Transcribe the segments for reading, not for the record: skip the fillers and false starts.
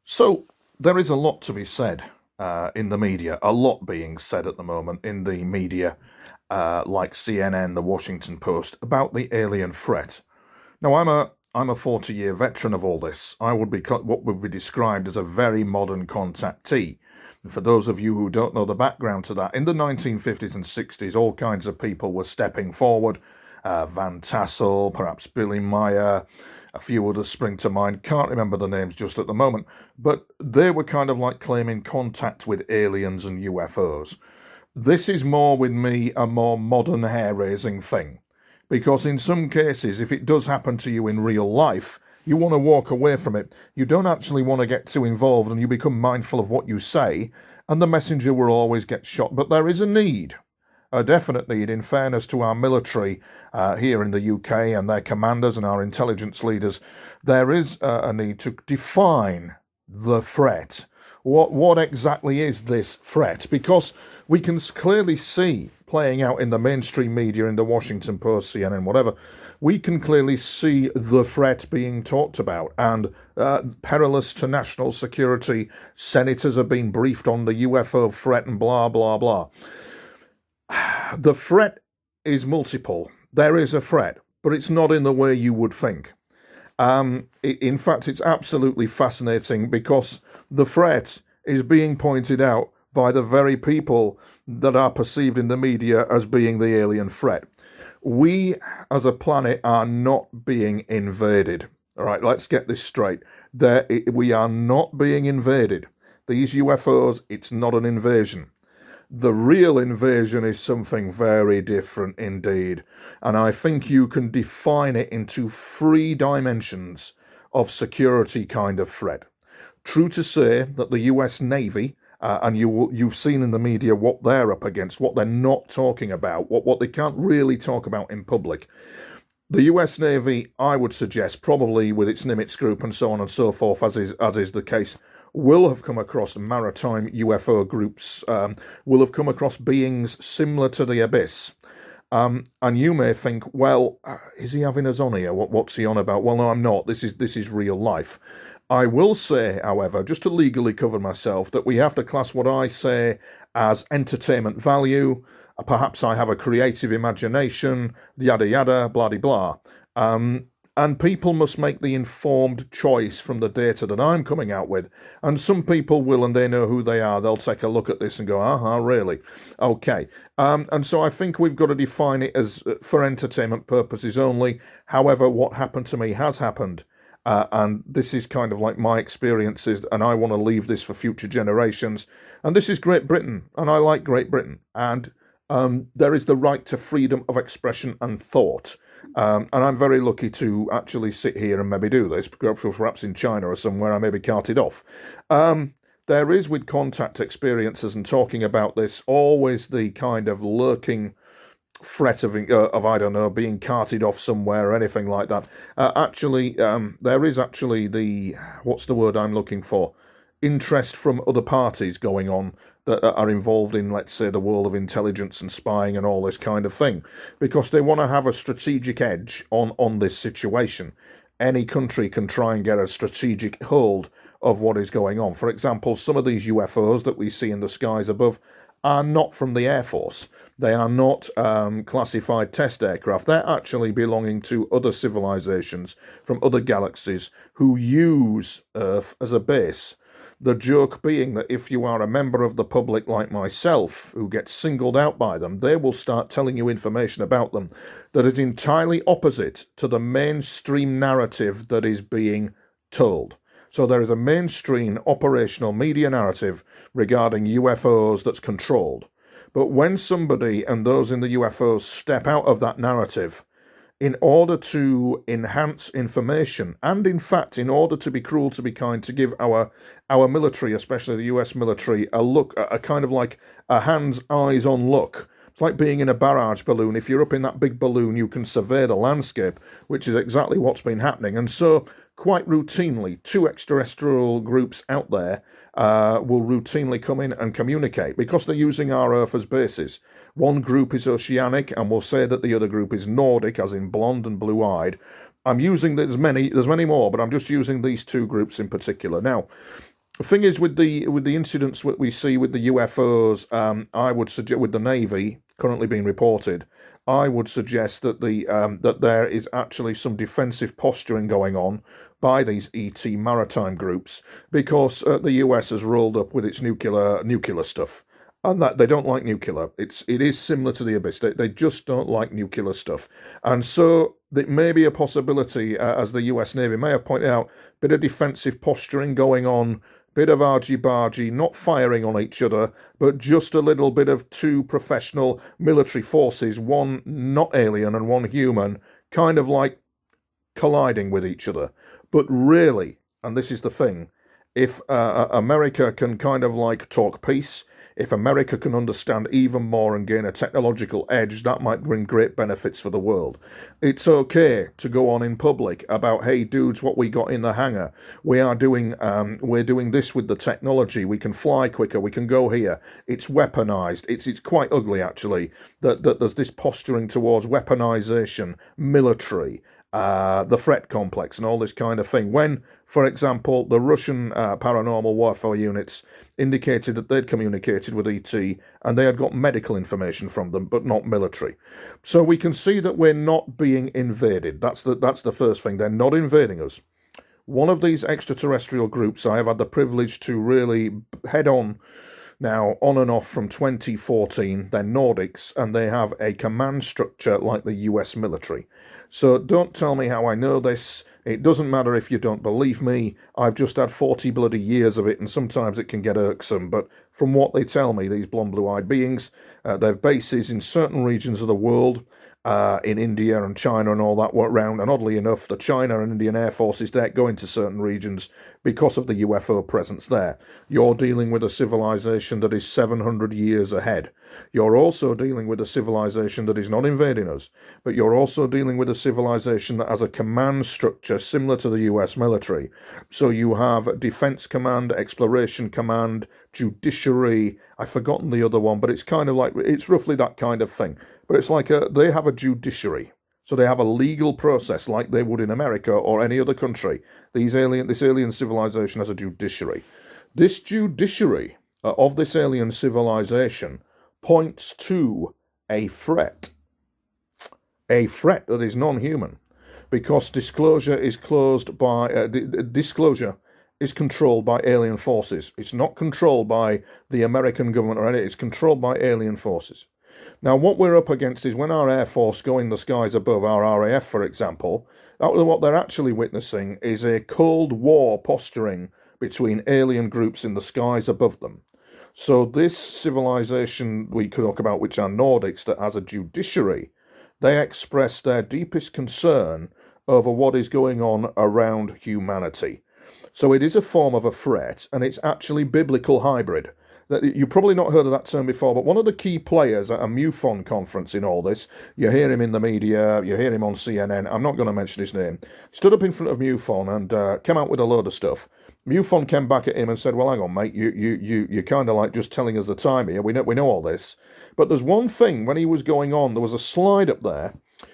So there is a lot to be said in the media, a lot being said at the moment in the media, like CNN, the Washington Post, about the alien threat. Now, I'm a 40-year veteran of all this. I would be what would be described as a very modern contactee. And for those of you who don't know the background to that, in the 1950s and 60s, all kinds of people were stepping forward. Van Tassel, perhaps Billy Meyer, a few others spring to mind. Can't remember the names just at the moment, but they were kind of like claiming contact with aliens and UFOs. This is more, with me, a more modern hair-raising thing. Because in some cases, if it does happen to you in real life, you want to walk away from it. You don't actually want to get too involved, and you become mindful of what you say, and the messenger will always get shot. But there is a need, a definite need, in fairness to our military here in the UK and their commanders and our intelligence leaders. There is a need to define the threat. What exactly is this threat? Because we can clearly see, playing out in the mainstream media, in the Washington Post, CNN, whatever, we can clearly see the threat being talked about, and perilous to national security. Senators have been briefed on the UFO threat and blah, blah, blah. The threat is multiple. There is a threat, but it's not in the way you would think. In fact, it's absolutely fascinating because the threat is being pointed out by the very people that are perceived in the media as being the alien threat. We, as a planet, are not being invaded. All right, let's get this straight. We are not being invaded. These UFOs, it's not an invasion. The real invasion is something very different indeed, and I think you can define it into three dimensions of security kind of threat. True to say that the US Navy, and you've seen in the media what they're up against, what they're not talking about, what they can't really talk about in public. The US Navy, I would suggest, probably with its Nimitz group and so on and so forth, as is the case, will have come across maritime UFO groups, will have come across beings similar to the Abyss. And you may think, well, is he having us on here? What's he on about? Well, no, I'm not. This is real life. I will say, however, just to legally cover myself, that we have to class what I say as entertainment value. Perhaps I have a creative imagination, yada yada, blah de blah. And people must make the informed choice from the data that I'm coming out with. And some people will, and they know who they are. They'll take a look at this and go, really? Okay. And so I think we've got to define it as for entertainment purposes only. However, what happened to me has happened. And this is kind of like my experiences, and I want to leave this for future generations. And this is Great Britain, and I like Great Britain. And there is the right to freedom of expression and thought. And I'm very lucky to actually sit here and maybe do this, perhaps in China or somewhere I may be carted off. There is, with contact experiences and talking about this, always the kind of lurking threat of I don't know, being carted off somewhere or anything like that. There is actually what's the word I'm looking for? Interest from other parties going on that are involved in, let's say, the world of intelligence and spying and all this kind of thing, because they want to have a strategic edge on this situation. Any country can try and get a strategic hold of what is going on. For example, some of these UFOs that we see in the skies above are not from the Air Force. They are not classified test aircraft. They're actually belonging to other civilizations from other galaxies who use Earth as a base. The joke being that if you are a member of the public like myself, who gets singled out by them, they will start telling you information about them that is entirely opposite to the mainstream narrative that is being told. So there is a mainstream operational media narrative regarding UFOs that's controlled. But when somebody and those in the UFOs step out of that narrative, in order to enhance information, and in fact, in order to be cruel to be kind, to give our military, especially the US military, a kind of like a hands, eyes on look. It's like being in a barrage balloon. If you're up in that big balloon, you can survey the landscape, which is exactly what's been happening. And so, quite routinely, two extraterrestrial groups out there will routinely come in and communicate because they're using our Earth as bases. One group is oceanic, and we'll say that the other group is Nordic, as in blonde and blue-eyed. I'm using, there's many more, but I'm just using these two groups in particular. Now, The thing is, with the incidents that we see with the UFOs, I would suggest with the Navy currently being reported, I would suggest that that there is actually some defensive posturing going on by these ET maritime groups because the US has rolled up with its nuclear stuff. And that they don't like nuclear. It is similar to the Abyss. They just don't like nuclear stuff. And so it may be a possibility, as the US Navy may have pointed out, bit of defensive posturing going on, bit of argy-bargy, not firing on each other, but just a little bit of two professional military forces, one not alien and one human, kind of like colliding with each other. But really, and this is the thing, if America can kind of like talk peace, if America can understand even more and gain a technological edge, that might bring great benefits for the world. It's okay to go on in public about, hey, dudes, what we got in the hangar. We're doing this with the technology. We can fly quicker. We can go here. It's weaponized. It's quite ugly, actually, that there's this posturing towards weaponization, military, the threat complex and all this kind of thing. When, for example, the Russian paranormal warfare units indicated that they'd communicated with ET and they had got medical information from them, but not military. So we can see that we're not being invaded. That's the first thing. They're not invading us. One of these extraterrestrial groups I have had the privilege to really head on now, on and off from 2014, they're Nordics, and they have a command structure like the US military. So don't tell me how I know this. It doesn't matter if you don't believe me. I've just had 40 bloody years of it, and sometimes it can get irksome. But from what they tell me, these blonde, blue-eyed beings, they have bases in certain regions of the world, in India and China and all that around. And oddly enough, the China and Indian Air Forces don't go into certain regions because of the UFO presence there. You're dealing with a civilization that is 700 years ahead. You're also dealing with a civilization that is not invading us, but you're also dealing with a civilization that has a command structure similar to the US military. So you have Defense Command, Exploration Command, Judiciary. I've forgotten the other one, but it's kind of like, it's roughly that kind of thing. But it's like they have a judiciary. So they have a legal process like they would in America or any other country. This alien civilization has a judiciary. This judiciary of this alien civilization points to a threat that is non-human, because disclosure is controlled by alien forces. It's not controlled by the American government or anything. It's controlled by alien forces. Now, what we're up against is when our Air Force go in the skies above, our RAF, for example, what they're actually witnessing is a Cold War posturing between alien groups in the skies above them. So this civilization we could talk about, which are Nordics, that has a judiciary, they express their deepest concern over what is going on around humanity. So it is a form of a threat, and it's actually biblical hybrid. You've probably not heard of that term before, but one of the key players at a MUFON conference in all this, you hear him in the media, you hear him on CNN, I'm not going to mention his name, stood up in front of MUFON and came out with a load of stuff. MUFON came back at him and said, well, hang on, mate, you're kind of like just telling us the time here, we know all this. But there's one thing, when he was going on, there was a slide up there,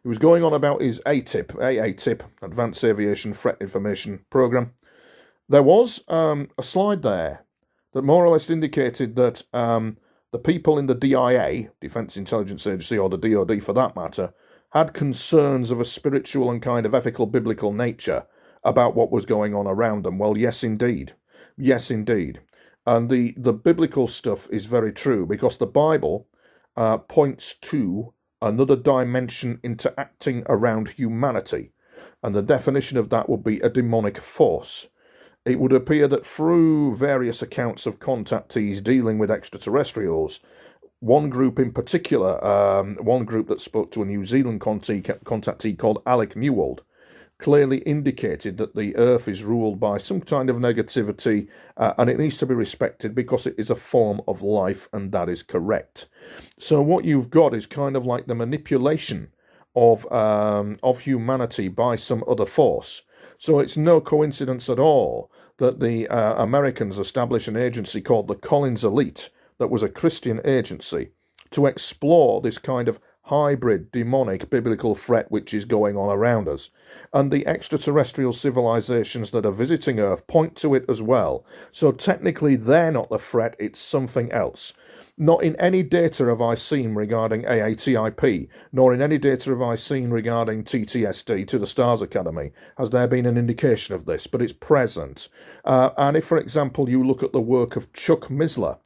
he was going on about his AATIP, Advanced Aviation Threat Information Program. There was a slide there that more or less indicated that the people in the DIA, Defense Intelligence Agency, or the DoD for that matter, had concerns of a spiritual and kind of ethical, biblical nature about what was going on around them. Well, yes, indeed. Yes, indeed. And the biblical stuff is very true, because the Bible points to another dimension interacting around humanity. And the definition of that would be a demonic force. It would appear that through various accounts of contactees dealing with extraterrestrials, one group in particular, one group that spoke to a New Zealand contactee called Alec Newald, clearly indicated that the Earth is ruled by some kind of negativity, and it needs to be respected because it is a form of life, and that is correct. So what you've got is kind of like the manipulation of humanity by some other force. So it's no coincidence at all that the Americans established an agency called the Collins Elite, that was a Christian agency, to explore this kind of hybrid, demonic, biblical threat which is going on around us. And the extraterrestrial civilizations that are visiting Earth point to it as well. So technically they're not the threat, it's something else. Not in any data have I seen regarding AATIP, nor in any data have I seen regarding TTSD, to the Stars Academy, has there been an indication of this, but it's present. And if, for example, you look at the work of Chuck Missler,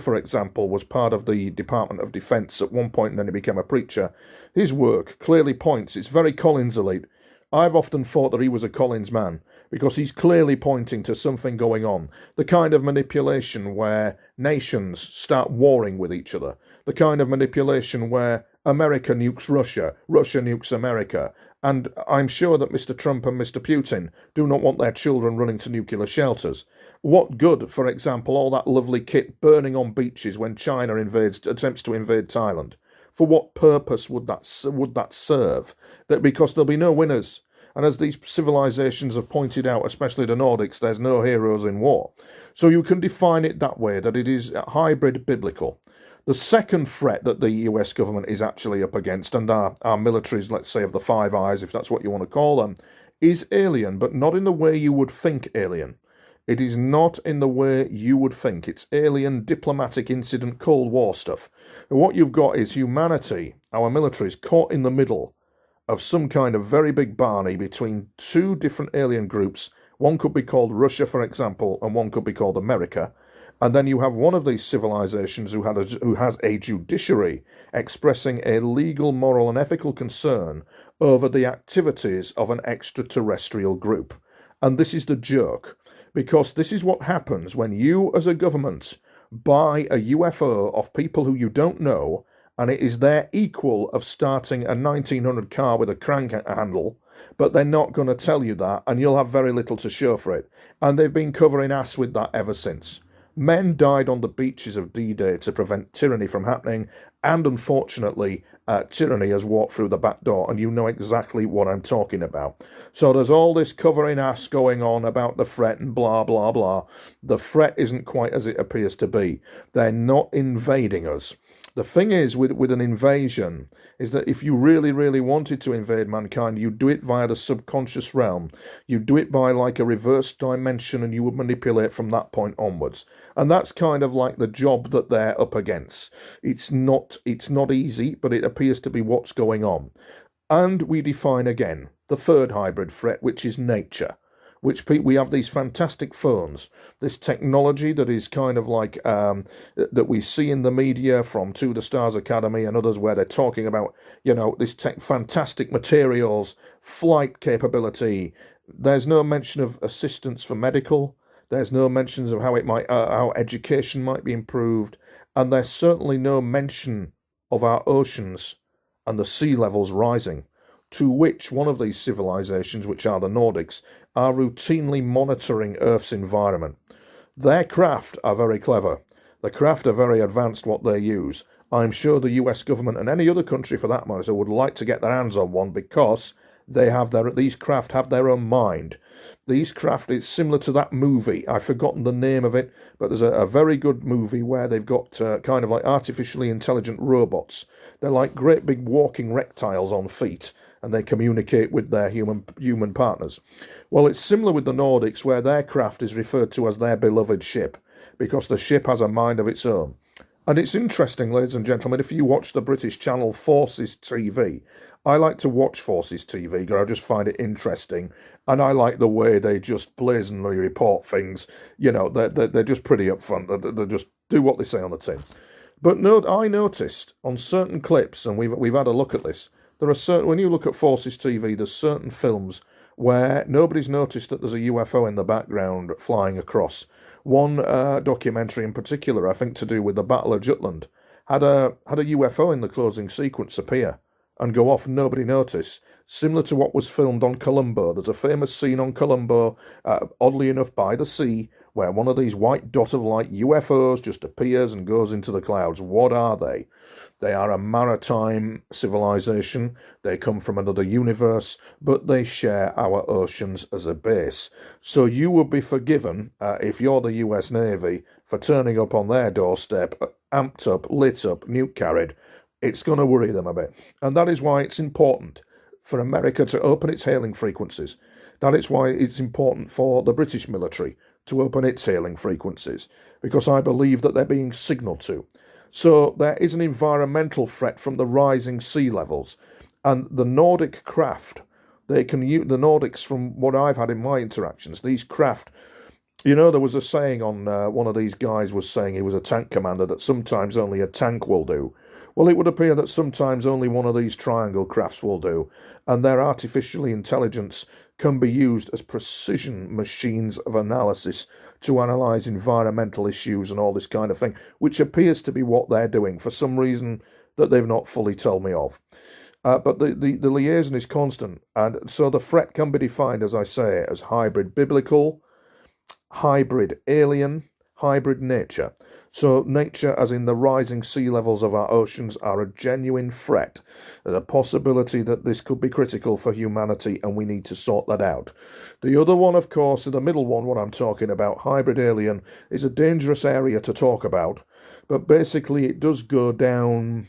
for example, was part of the Department of Defence at one point and then he became a preacher. His work clearly points, it's very Collins elite. I've often thought that he was a Collins man because he's clearly pointing to something going on. The kind of manipulation where nations start warring with each other. The kind of manipulation where America nukes Russia, Russia nukes America. And I'm sure that Mr. Trump and Mr. Putin do not want their children running to nuclear shelters. What good, for example, all that lovely kit burning on beaches when China attempts to invade Thailand? For what purpose would that serve? That because there'll be no winners. And as these civilizations have pointed out, especially the Nordics, there's no heroes in war. So you can define it that way, that it is hybrid biblical. The second threat that the US government is actually up against, and our militaries, let's say, of the Five Eyes, if that's what you want to call them, is alien, but not in the way you would think alien. It is not in the way you would think. It's alien, diplomatic incident, Cold War stuff. And what you've got is humanity, our militaries, caught in the middle of some kind of very big Barney between two different alien groups. One could be called Russia, for example, and one could be called America. And then you have one of these civilizations who has a judiciary expressing a legal, moral, and ethical concern over the activities of an extraterrestrial group. And this is the joke, because this is what happens when you, as a government, buy a UFO of people who you don't know, and it is their equal of starting a 1900 car with a crank handle, but they're not going to tell you that, and you'll have very little to show for it. And they've been covering ass with that ever since. Men died on the beaches of D-Day to prevent tyranny from happening, and unfortunately, tyranny has walked through the back door, and you know exactly what I'm talking about. So there's all this covering ass going on about the threat and blah, blah, blah. The threat isn't quite as it appears to be. They're not invading us. The thing is with an invasion is that if you really, really wanted to invade mankind, you'd do it via the subconscious realm. You'd do it by like a reverse dimension and you would manipulate from that point onwards. And that's kind of like the job that they're up against. It's not easy, but it appears to be what's going on. And we define again the third hybrid threat, which is nature. We have these fantastic phones, this technology that is kind of like, that we see in the media from To the Stars Academy and others where they're talking about, this fantastic materials, flight capability. There's no mention of assistance for medical. There's no mentions of how education might be improved. And there's certainly no mention of our oceans and the sea levels rising, to which one of these civilizations, which are the Nordics, are routinely monitoring Earth's environment. Their craft are very clever. The craft are very advanced what they use. I'm sure the US government and any other country for that matter would like to get their hands on one because these craft have their own mind. These craft, it's similar to that movie. I've forgotten the name of it, but there's a very good movie where they've got kind of like artificially intelligent robots. They're like great big walking reptiles on feet, and they communicate with their human partners. Well, it's similar with the Nordics, where their craft is referred to as their beloved ship, because the ship has a mind of its own. And it's interesting, ladies and gentlemen, if you watch the British channel Forces TV, I like to watch Forces TV because I just find it interesting, and I like the way they just blazingly report things. They're just pretty upfront. They just do what they say on the tin. But I noticed on certain clips, and we've had a look at this, when you look at Forces TV, there's certain films where nobody's noticed that there's a UFO in the background flying across. One documentary in particular, I think to do with the Battle of Jutland, had a UFO in the closing sequence appear and go off and nobody noticed. Similar to what was filmed on Colombo. There's a famous scene on Colombo, oddly enough by the sea, where one of these white dot of light UFOs just appears and goes into the clouds. What are they? They are a maritime civilization. They come from another universe, but they share our oceans as a base. So you will be forgiven, if you're the US Navy, for turning up on their doorstep, amped up, lit up, nuke carried, it's going to worry them a bit. And that is why it's important for America to open its hailing frequencies. That is why it's important for the British military to open its hailing frequencies, because I believe that they're being signalled to. So there is an environmental threat from the rising sea levels. And the Nordic craft, they can use the Nordics, from what I've had in my interactions, these craft. There was a saying on one of these guys was saying, he was a tank commander, that sometimes only a tank will do. Well, it would appear that sometimes only one of these triangle crafts will do, and their artificial intelligence can be used as precision machines of analysis to analyse environmental issues and all this kind of thing, which appears to be what they're doing for some reason that they've not fully told me of. But the liaison is constant, and so the threat can be defined, as I say, as hybrid biblical, hybrid alien, hybrid nature. So nature, as in the rising sea levels of our oceans, are a genuine threat. There's a possibility that this could be critical for humanity, and we need to sort that out. The other one, of course, the middle one, what I'm talking about, hybrid alien, is a dangerous area to talk about. But basically it does go down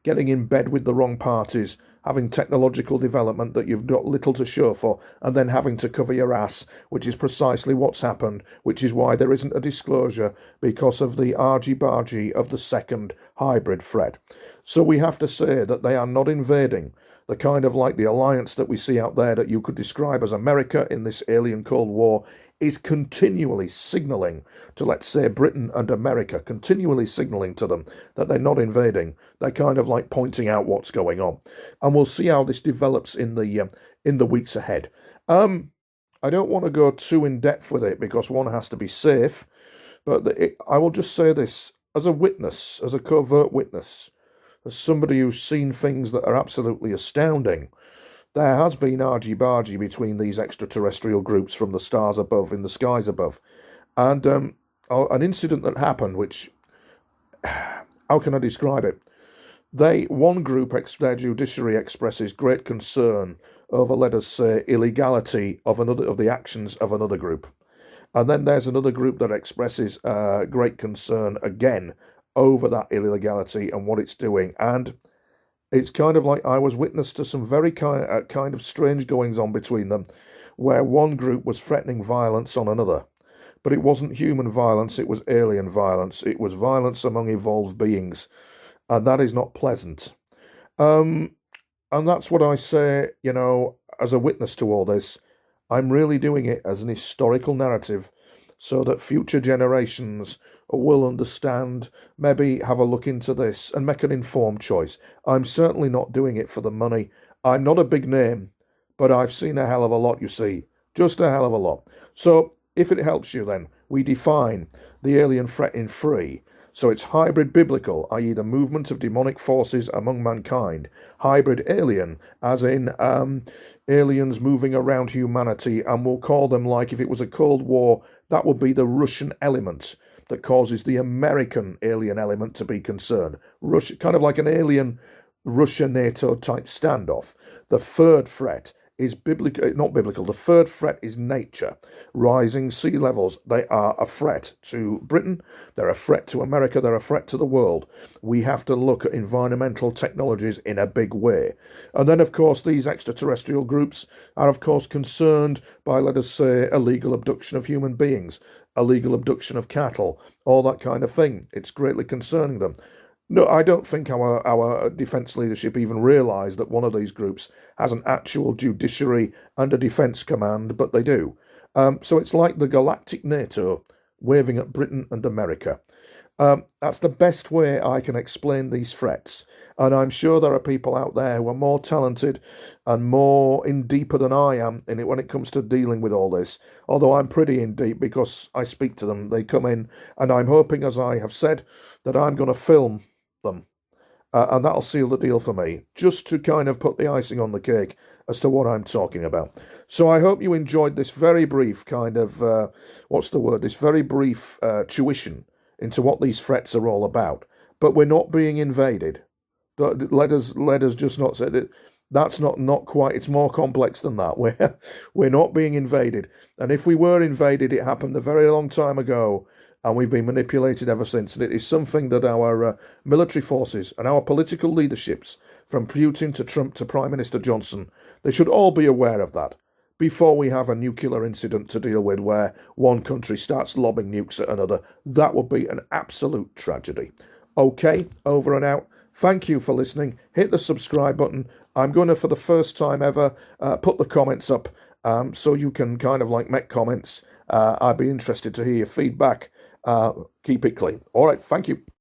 getting in bed with the wrong parties, having technological development that you've got little to show for, and then having to cover your ass, which is precisely what's happened, which is why there isn't a disclosure, because of the argy-bargy of the second hybrid threat. So we have to say that they are not invading. The kind of like the alliance that we see out there that you could describe as America in this alien Cold War is continually signalling to, let's say, Britain and America, continually signalling to them that they're not invading. They're kind of like pointing out what's going on. And we'll see how this develops in the weeks ahead. I don't want to go too in depth with it because one has to be safe, but I will just say this as a witness, as a covert witness, as somebody who's seen things that are absolutely astounding. There has been argy-bargy between these extraterrestrial groups from the stars above, in the skies above. And an incident that happened, which, how can I describe it? One group, their judiciary, expresses great concern over, let us say, illegality of the actions of another group. And then there's another group that expresses great concern again over that illegality and what it's doing. And it's kind of like I was witness to some very kind of strange goings-on between them, where one group was threatening violence on another. But it wasn't human violence, it was alien violence. It was violence among evolved beings. And that is not pleasant. And that's what I say, as a witness to all this. I'm really doing it as an historical narrative so that future generations will understand, maybe have a look into this and make an informed choice. I'm certainly not doing it for the money. I'm not a big name, but I've seen a hell of a lot, you see. Just a hell of a lot. So, if it helps you then, we define the alien threat in three. So it's hybrid biblical, i.e. the movement of demonic forces among mankind. Hybrid alien, as in aliens moving around humanity, and we'll call them, like if it was a Cold War, that would be the Russian element that causes the American alien element to be concerned. Russia, kind of like an alien Russia-NATO type standoff. The third threat is not biblical. The third threat is nature. Rising sea levels, they are a threat to Britain, they're a threat to America, they're a threat to the world. We have to look at environmental technologies in a big way. And then, of course, these extraterrestrial groups are, of course, concerned by, let us say, illegal abduction of human beings, illegal abduction of cattle, all that kind of thing. It's greatly concerning them. No, I don't think our defence leadership even realise that one of these groups has an actual judiciary and a defence command, but they do. So it's like the galactic NATO waving at Britain and America. That's the best way I can explain these threats. And I'm sure there are people out there who are more talented and more in deeper than I am in it when it comes to dealing with all this. Although I'm pretty in deep because I speak to them, they come in, and I'm hoping, as I have said, that I'm going to film them. And that'll seal the deal for me, just to kind of put the icing on the cake as to what I'm talking about. So I hope you enjoyed this very brief kind of, this very brief tuition into what these threats are all about. But we're not being invaded. Let us just not say that. That's not quite, it's more complex than that. We're not being invaded. And if we were invaded, it happened a very long time ago. and we've been manipulated ever since. And it is something that our military forces and our political leaderships, from Putin to Trump to Prime Minister Johnson, they should all be aware of that before we have a nuclear incident to deal with where one country starts lobbing nukes at another. That would be an absolute tragedy. Okay, over and out. Thank you for listening. Hit the subscribe button. I'm going to, for the first time ever, put the comments up so you can kind of like make comments. I'd be interested to hear your feedback. Keep it clean. All right, thank you.